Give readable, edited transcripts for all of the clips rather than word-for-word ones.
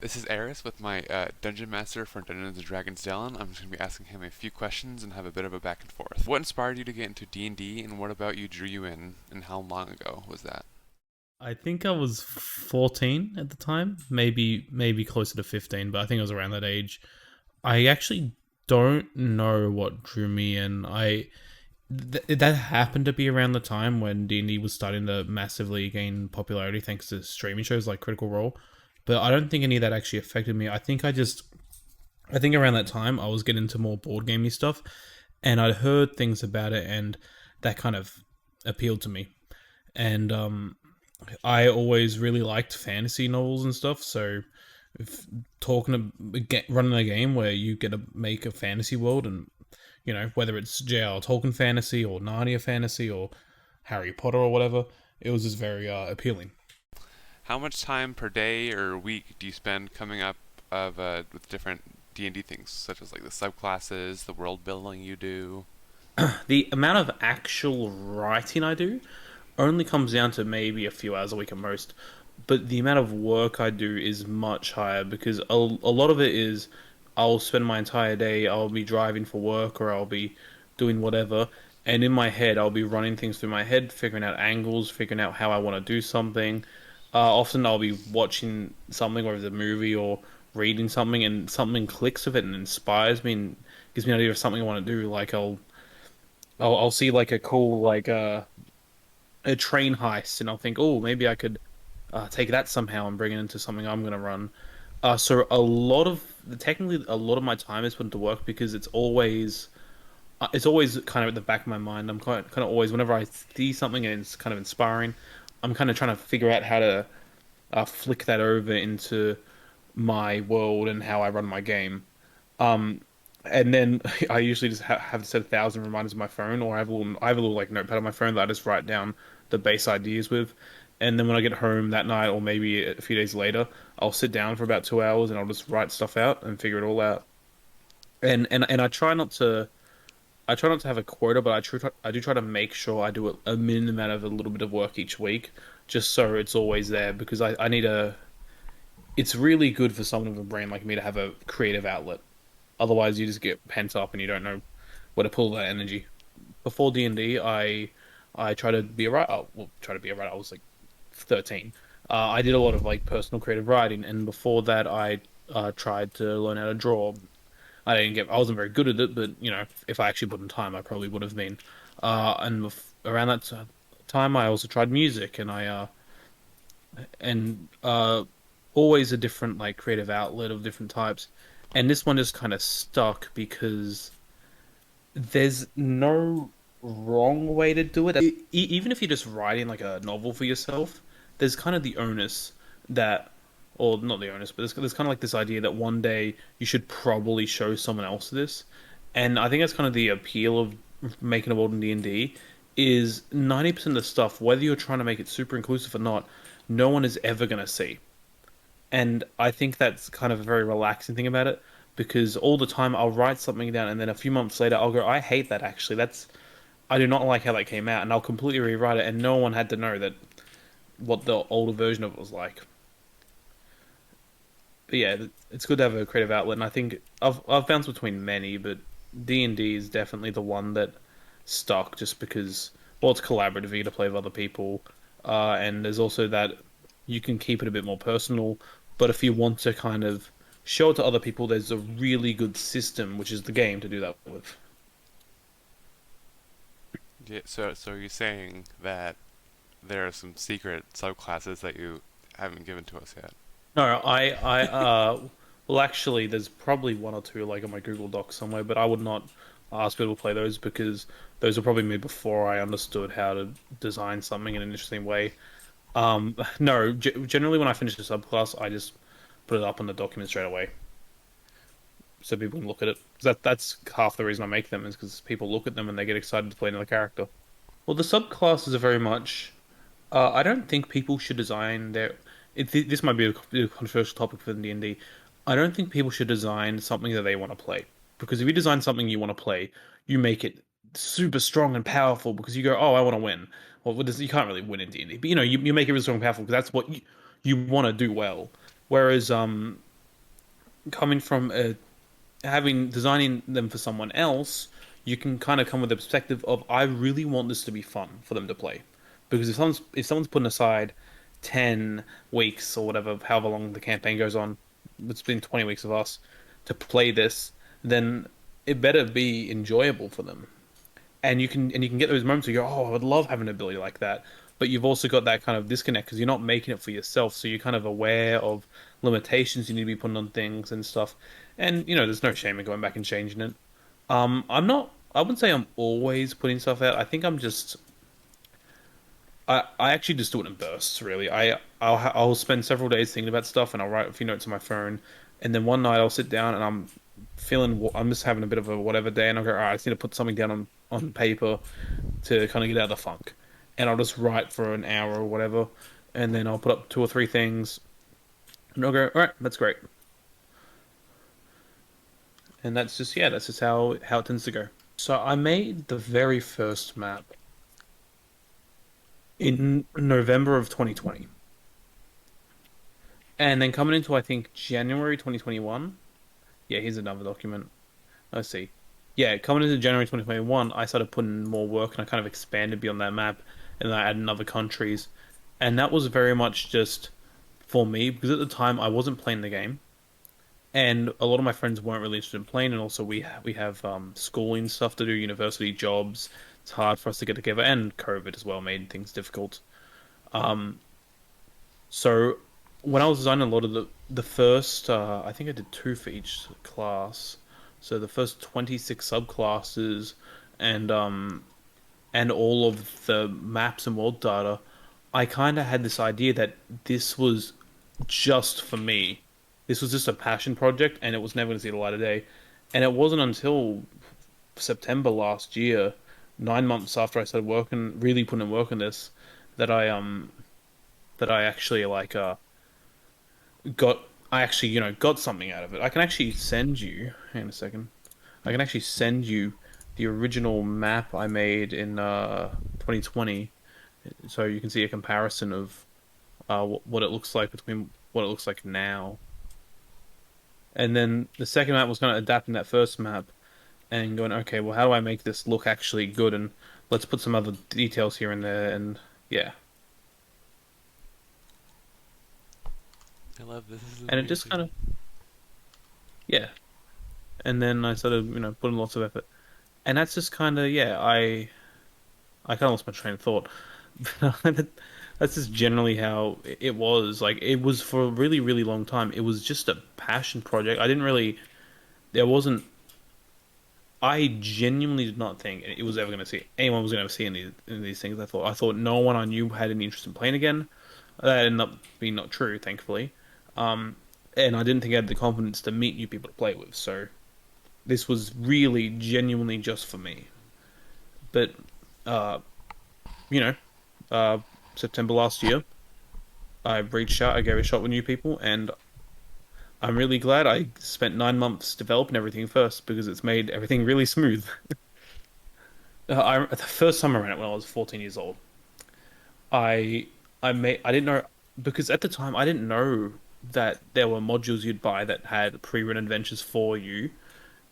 This is Eris with my Dungeon Master for Dungeons and Dragons, Dylan. I'm just going to be asking him a few questions and have a bit of a back and forth. What inspired you to get into D&D, and what about you drew you in, and how long ago was that? I think I was 14 at the time, maybe closer to 15, but I think I was around that age. I actually don't know what drew me in. That happened to be around the time when D&D was starting to massively gain popularity thanks to streaming shows like Critical Role, but I don't think any of that actually affected me. I think around that time I was getting into more board gamey stuff, and I'd heard things about it, and that kind of appealed to me. And I always really liked fantasy novels and stuff. So, if running a game where you get to make a fantasy world, and whether it's J.R. Tolkien fantasy or Narnia fantasy or Harry Potter or whatever, it was just very appealing. How much time per day or week do you spend coming up with different D&D things, such as like the subclasses, the world building you do? The amount of actual writing I do only comes down to maybe a few hours a week at most. But the amount of work I do is much higher because a lot of it is I'll spend my entire day, I'll be driving for work or I'll be doing whatever. And in my head, I'll be running things through my head, figuring out angles, figuring out how I want to do something. Often I'll be watching something, whether it's a movie or reading something, and something clicks with it and inspires me and gives me an idea of something I want to do. Like I'll see like a cool a train heist, and I'll think, oh, maybe I could take that somehow and bring it into something I'm going to run. So technically, a lot of my time is put into work because it's always kind of at the back of my mind. I'm kind of always, whenever I see something and it's kind of inspiring, I'm kind of trying to figure out how to flick that over into my world and how I run my game. Um, and then I usually just have to set 1,000 reminders on my phone, or I have a little like notepad on my phone that I just write down the base ideas with. And then when I get home that night, or maybe a few days later, I'll sit down for about 2 hours and I'll just write stuff out and figure it all out. And I try not to have a quota, but I do try to make sure I do a minimum amount of a little bit of work each week, just so it's always there because I need a. It's really good for someone with a brain like me to have a creative outlet. Otherwise, you just get pent up and you don't know where to pull that energy. Before D&D, I try to be a writer. Well, try to be a writer. I was like 13. I did a lot of like personal creative writing, and before that, I tried to learn how to draw. I wasn't very good at it, but if I actually put in time, I probably would have been. Around that time, I also tried music, and always a different like creative outlet of different types. And this one just kind of stuck because there's no wrong way to do it. Even if you're just writing like a novel for yourself, there's kind of the onus that, or not the onus, but there's kind of like this idea that one day you should probably show someone else this. And I think that's kind of the appeal of making a world in D&D is 90% of the stuff, whether you're trying to make it super inclusive or not, no one is ever going to see. And I think that's kind of a very relaxing thing about it because all the time I'll write something down and then a few months later I'll go, I hate that actually. I do not like how that came out, and I'll completely rewrite it, and no one had to know that what the older version of it was like. But yeah, it's good to have a creative outlet, and I think I've bounced between many, but D&D is definitely the one that stuck just because well, it's collaborative, you get to play with other people, and there's also that you can keep it a bit more personal. But if you want to kind of show it to other people, there's a really good system, which is the game, to do that with. Yeah, so you're saying that there are some secret subclasses that you haven't given to us yet? No, well, actually, there's probably one or two like on my Google Docs somewhere, but I would not ask people to play those because those were probably made before I understood how to design something in an interesting way. No, generally when I finish a subclass, I just put it up on the document straight away so people can look at it. 'Cause that's half the reason I make them is because people look at them and they get excited to play another character. Well, the subclasses are very much. I don't think people should design their. This might be a controversial topic for D&D. I don't think people should design something that they want to play because if you design something you want to play, you make it super strong and powerful because you go, oh, I want to win. Well, you can't really win in D&D, but you make it really strong and powerful because that's what you want to do well. Whereas coming from a having designing them for someone else, you can kind of come with a perspective of I really want this to be fun for them to play, because if someone's putting aside 10 weeks or whatever, however long the campaign goes on, it's been 20 weeks of us to play this, then it better be enjoyable for them. And you can get those moments where you go, oh, I would love having an ability like that. But you've also got that kind of disconnect because you're not making it for yourself, so you're kind of aware of limitations you need to be putting on things and stuff. And there's no shame in going back and changing it. I'm not. I wouldn't say I'm always putting stuff out. I think I'm just. I actually just do it in bursts. Really, I'll spend several days thinking about stuff, and I'll write a few notes on my phone, and then one night I'll sit down and I'm just having a bit of a whatever day, and I'll go, all right, I just need to put something down on paper to kind of get out of the funk, and I'll just write for an hour or whatever, and then I'll put up two or three things, and I'll go, all right, that's great, and that's just how it tends to go. So I made the very first map in November of 2020, and then coming into I think January 2021. Yeah, here's another document. Let's see. Yeah, coming into January 2021, I started putting more work and I kind of expanded beyond that map and I added other countries. And that was very much just for me because at the time I wasn't playing the game and a lot of my friends weren't really interested in playing and also we have schooling stuff to do, university jobs. It's hard for us to get together and COVID as well made things difficult. Um, so when I was designing a lot of the first, I think I did two for each class. So the first 26 subclasses and and all of the maps and world data, I kind of had this idea that this was just for me. This was just a passion project, and it was never going to see the light of day. And it wasn't until September last year, 9 months after I started working, really putting in work on this, that I actually got I actually got something out of it. I can actually send you. Hang on a second. I can actually send you the original map I made in 2020, so you can see a comparison of what it looks like between what it looks like now. And then the second map was kind of adapting that first map and going, okay, well, how do I make this look actually good? And let's put some other details here and there. And yeah, I love this. This is and it just kind amazing. of yeah. And then I started, putting lots of effort. And that's just kind of yeah. I kind of lost my train of thought. That's just generally how it was. Like it was for a really, really long time. It was just a passion project. I didn't really. There wasn't. I genuinely did not think it was ever going to see anyone was going to see in these things. I thought no one I knew had any interest in playing again. That ended up being not true, thankfully. Um, and I didn't think I had the confidence to meet new people to play with. So this was really genuinely just for me. But uh, you know, uh, September last year, I reached out, I gave it a shot with new people, and I'm really glad I spent 9 months developing everything first because it's made everything really smooth. The first time I ran it when I was 14 years old, I I didn't know because at the time I didn't know that there were modules you'd buy that had pre-written adventures for you,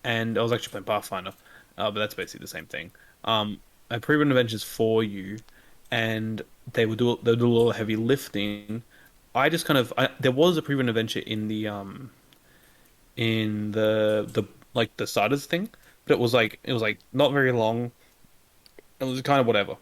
and I was actually playing Pathfinder, but that's basically the same thing. I had pre-written adventures for you, and they would do a little heavy lifting. I just kind of there was a pre-written adventure in the like the starters thing, but it was like not very long. It was kind of whatever,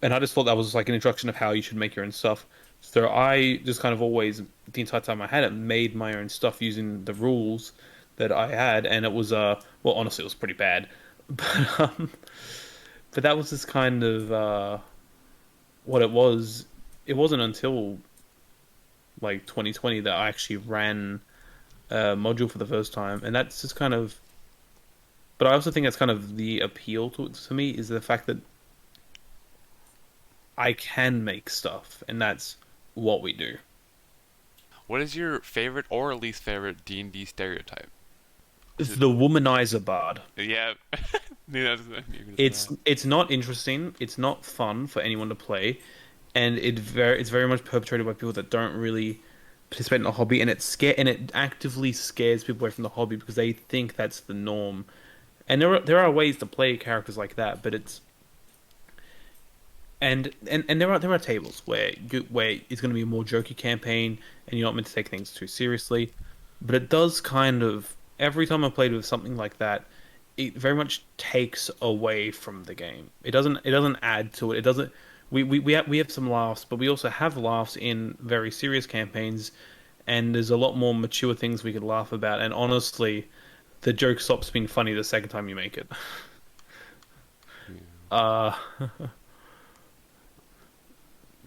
and I just thought that was like an introduction of how you should make your own stuff. So I just kind of always the entire time I had it made my own stuff using the rules that I had, and it was well honestly it was pretty bad, but that was just kind of what it was. It wasn't until like 2020 that I actually ran a module for the first time, and that's just kind of. But I also think that's kind of the appeal to me is the fact that I can make stuff, and that's what we do. What is your favorite or least favorite D&D stereotype? Is it? The womanizer bard. Yeah. Knew that was, you're gonna say It's that. it's not interesting. It's not fun for anyone to play, and it's very much perpetrated by people that don't really. participate in the hobby, and it actively scares people away from the hobby because they think that's the norm. And there are ways to play characters like that, but it's and there are tables where it's going to be a more jokey campaign, and you're not meant to take things too seriously. But it does kind of every time I played with something like that, it very much takes away from the game. It doesn't add to it. It doesn't. We have some laughs, but we also have laughs in very serious campaigns, and there's a lot more mature things we could laugh about. And honestly, the joke stops being funny the second time you make it. Yeah. Uh,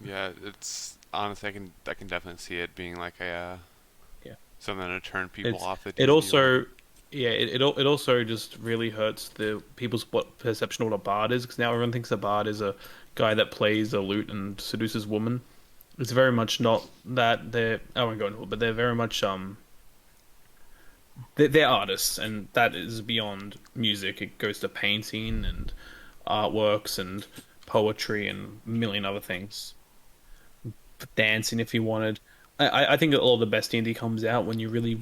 Yeah, it's honestly, I can definitely see it being like a yeah. something to turn people It's off the it D&D world. also yeah it also just really hurts the people's what perception of what a bard is because now everyone thinks a bard is a guy that plays a lute and seduces women. It's very much not that. I won't go into it, but they're very much they're artists, and that is beyond music. It goes to painting and artworks and poetry and a million other things. Dancing if you wanted. I think all the best D&D comes out when you're really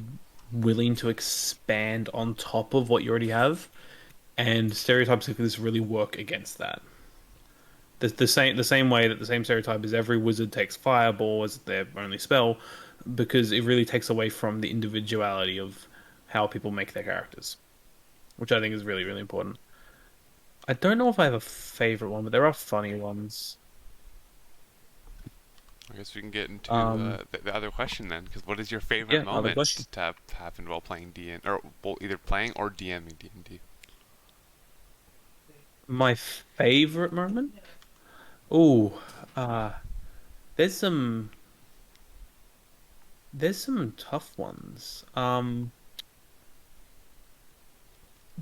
willing to expand on top of what you already have, and stereotypes like this really work against that. The same way that the same stereotype is every wizard takes fireball as their only spell, because it really takes away from the individuality of how people make their characters, which I think is really really important. I don't know if I have a favorite one, but there are funny ones. I guess we can get into Um, the other question then, because what is your favorite yeah, other moment question. to have happened while playing DN or well, either playing or DMing D&D? My favorite moment? Oh, uh, there's some there's some tough ones.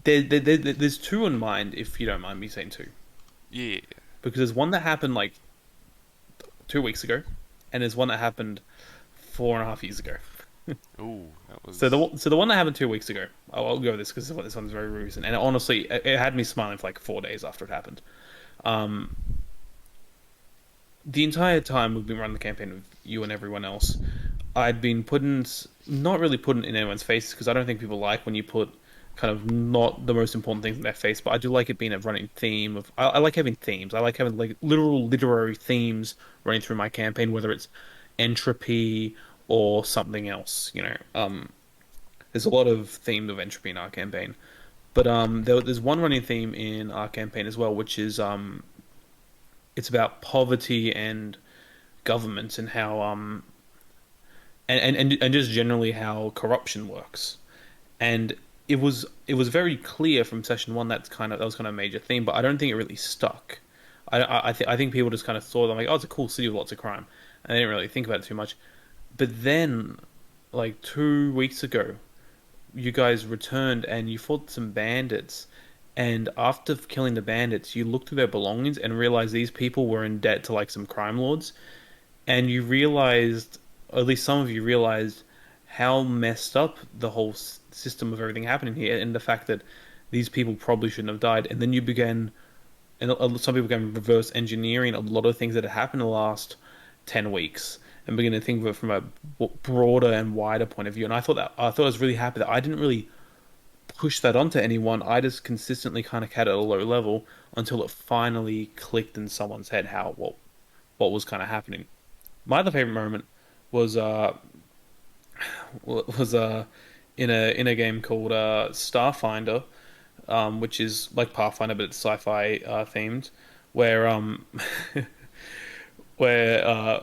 There's two in mind, if you don't mind me saying two, Yeah. because there's one that happened like 2 weeks ago, and there's one that happened 4.5 years ago. Ooh, that So was. the one that happened 2 weeks ago, I'll go with this because this one's very recent, and honestly, it had me smiling for like 4 days after it happened. Um, the entire time we've been running the campaign with you and everyone else, I'd been putting not really putting in anyone's face because I don't think people like when you put kind of not the most important things in their face, but I do like it being a running theme of I like having themes. I like having like literal literary themes running through my campaign, whether it's entropy or something else. There's a lot of themes of entropy in our campaign, but there's one running theme in our campaign as well, which is it's about poverty and government and how and just generally how corruption works. And it was very clear from session one that was kind of a major theme, but I don't think it really stuck. I think people just kind of saw them like, oh, it's a cool city with lots of crime, and they didn't really think about it too much. But then, like 2 weeks ago, you guys returned and you fought some bandits. And after killing the bandits, you looked through their belongings and realized these people were in debt to like some crime lords. And you realized, or at least some of you realized, how messed up the whole system of everything happening here, and the fact that these people probably shouldn't have died. And then you began, and some people began reverse engineering a lot of things that had happened in the last 10 weeks, and begin to think of it from a broader and wider point of view. And I thought I was really happy that I didn't really push that onto anyone. I just consistently kind of had it at a low level until it finally clicked in someone's head how what was kind of happening. My other favorite moment was was in a game called Starfinder, which is like Pathfinder but it's sci-fi themed, where where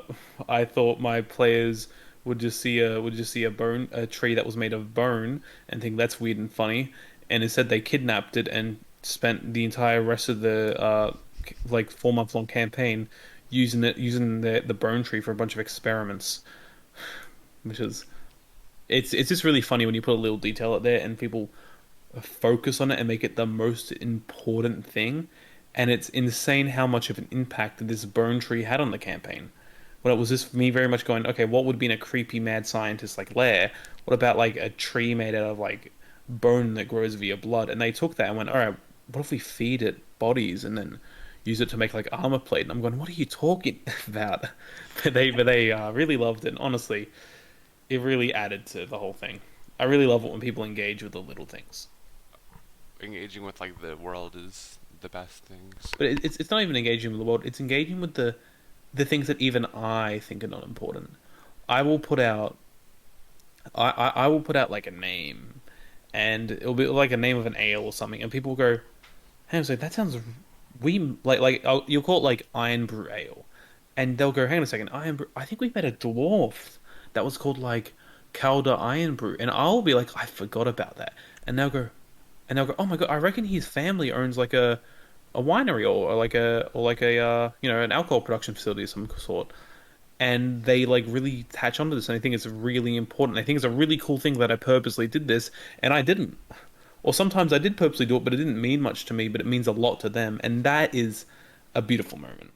I thought my players would just see a tree that was made of bone and think that's weird and funny, and instead they kidnapped it and spent the entire rest of the like 4 month long campaign using the bone tree for a bunch of experiments, which is it's just really funny when you put a little detail out there and people focus on it and make it the most important thing. And it's insane how much of an impact this bone tree had on the campaign. When it was just me very much going, okay, what would be in a creepy mad scientist like lair? What about like a tree made out of like bone that grows via blood? And they took that and went, all right, what if we feed it bodies and then use it to make like armor plate? And I'm going, what are you talking about? But they really loved it. And honestly, it really added to the whole thing. I really love it when people engage with the little things. Engaging with like the world is the best things. But it's not even engaging with the world. It's engaging with the things that even I think are not important. I will put out I will put out like a name, and it'll be like a name of an ale or something, and people will go, "Hey, so that sounds we you'll call it like Iron Brew Ale," and they'll go, "Hang on a second, Iron Brew. I think we made a dwarf that was called like Calder Iron Brew," and I'll be like, "I forgot about that," and they'll go, "Oh my God, I reckon his family owns like a winery or like a an alcohol production facility of some sort." And they like really attach onto this, and I think it's really important. I think it's a really cool thing that I purposely did this, and I didn't. Or sometimes I did purposely do it, but it didn't mean much to me, but it means a lot to them, and that is a beautiful moment.